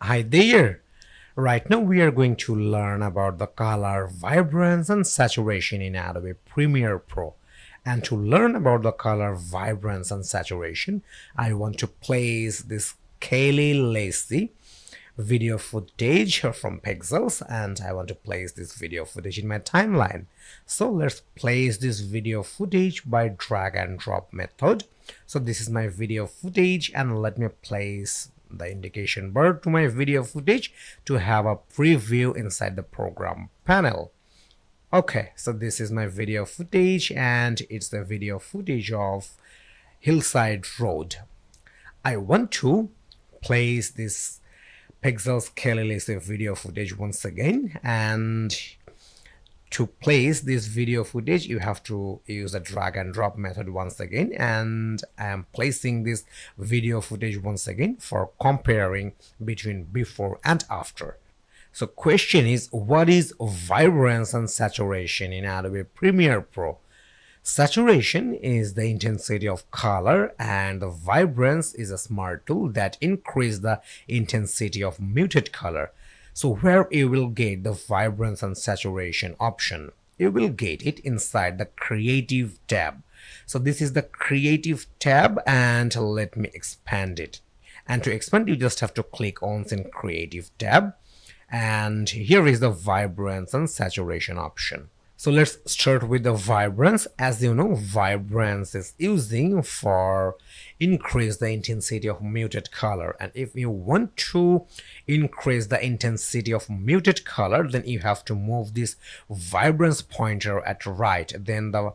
Hi there! Right now we are going to learn about the color vibrance and saturation in Adobe Premiere Pro. And to learn about the color vibrance and saturation, I want to place this Kaylee Lacey video footage from Pixels, and I want to place this video footage in my timeline. So let's place this video footage by drag and drop method. So this is my video footage, and let me place the indication bar to my video footage to have a preview inside the program panel. Okay, so this is my video footage, and it's the video footage of Hillside Road. I want to place this Pixels Kaylee Lacey video footage once again, and to place this video footage you have to use the drag and drop method once again, and I am placing this video footage once again for comparing between before and after. So question is, what is vibrance and saturation in Adobe Premiere Pro? Saturation is the intensity of color, and the vibrance is a smart tool that increases the intensity of muted color. So where you will get the vibrance and saturation option? You will get it inside the creative tab. So this is the creative tab, and let me expand it. And to expand, you just have to click on in creative tab, and here is the vibrance and saturation option. So let's start with the vibrance. As you know, vibrance is using for increase the intensity of muted color, and if you want to increase the intensity of muted color, then you have to move this vibrance pointer at right, then the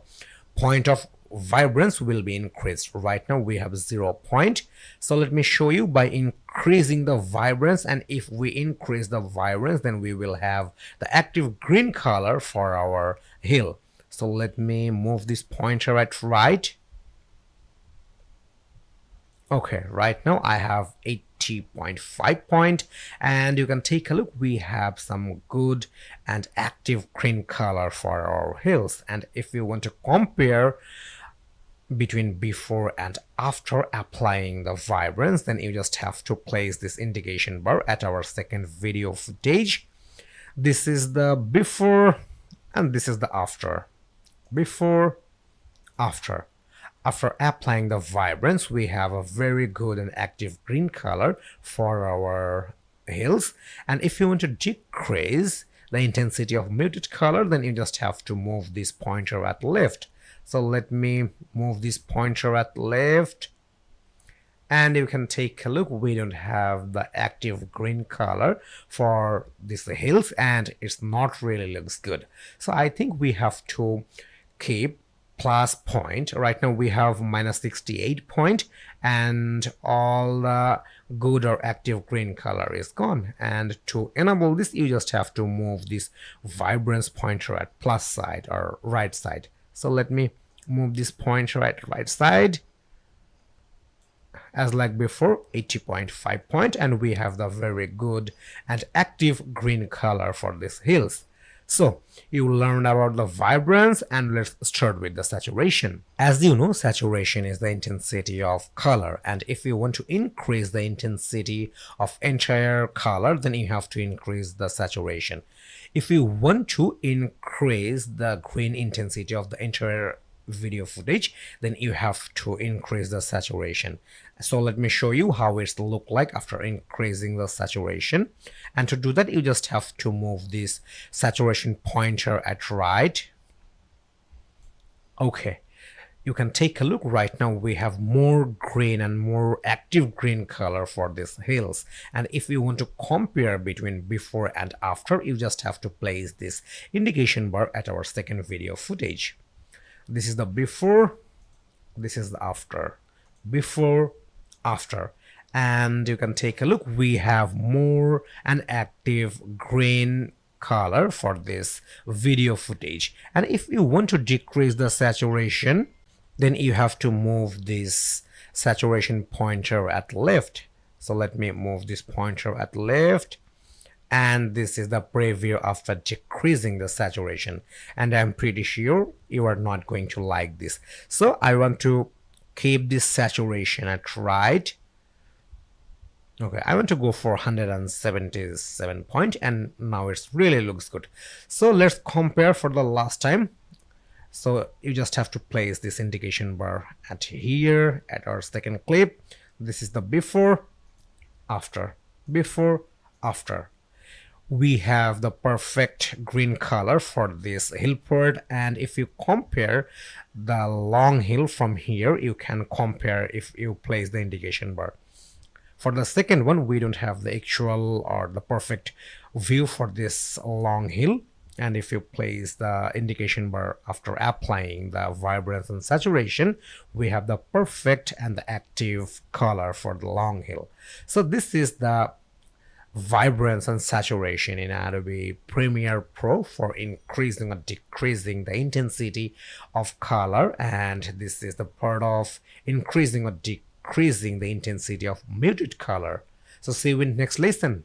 point of vibrance will be increased. Right now we have 0 point, so let me show you by increasing the vibrance, and if we increase the vibrance, then we will have the active green color for our hill. So let me move this pointer at right. Okay, right now I have 80.5 point, and you can take a look, we have some good and active green color for our hills. And if you want to compare between before and after applying the vibrance, then you just have to place this indication bar at our second video footage. This is the before and this is the after. Before, after. After applying the vibrance, we have a very good and active green color for our hills. And if you want to decrease the intensity of muted color, then you just have to move this pointer at left. So let me move this pointer at left, and you can take a look, we don't have the active green color for these hills, and it's not really looks good. So I think we have to keep plus point. Right now we have minus 68 point, and all the good or active green color is gone. And to enable this, you just have to move this vibrance pointer at plus side or right side. So let me move this pointer at right side as like before, 80.5 point, and we have the very good and active green color for these hills. So you learned about the vibrance, and let's start with the saturation. As you know, saturation is the intensity of color, and if you want to increase the intensity of entire color, then you have to increase the saturation. If you want to increase the green intensity of the entire video footage, then you have to increase the saturation. So let me show you how it's look like after increasing the saturation. And to do that, you just have to move this saturation pointer at right. Okay, you can take a look. Right now we have more green and more active green color for these hills, and if you want to compare between before and after, you just have to place this indication bar at our second video footage. This is the before, this is the after. Before, after. And you can take a look, we have more an active green color for this video footage. And if you want to decrease the saturation, then you have to move this saturation pointer at left. So let me move this pointer at left, and this is the preview after decreasing the saturation, and I'm pretty sure you are not going to like this. So I want to keep this saturation at right, Okay, I want to go for 177 point, and now it's really looks good. So let's compare for the last time. So you just have to place this indication bar at here at our second clip. This is the before, after, before, after. We have the perfect green color for this hill part, and if you compare the long hill from here, you can compare if you place the indication bar. For the second one, we don't have the actual or the perfect view for this long hill, and if you place the indication bar after applying the vibrance and saturation, we have the perfect and the active color for the long hill. So this is the vibrance and saturation in Adobe Premiere Pro for increasing or decreasing the intensity of color, and this is the part of increasing or decreasing the intensity of muted color. So see you in next lesson.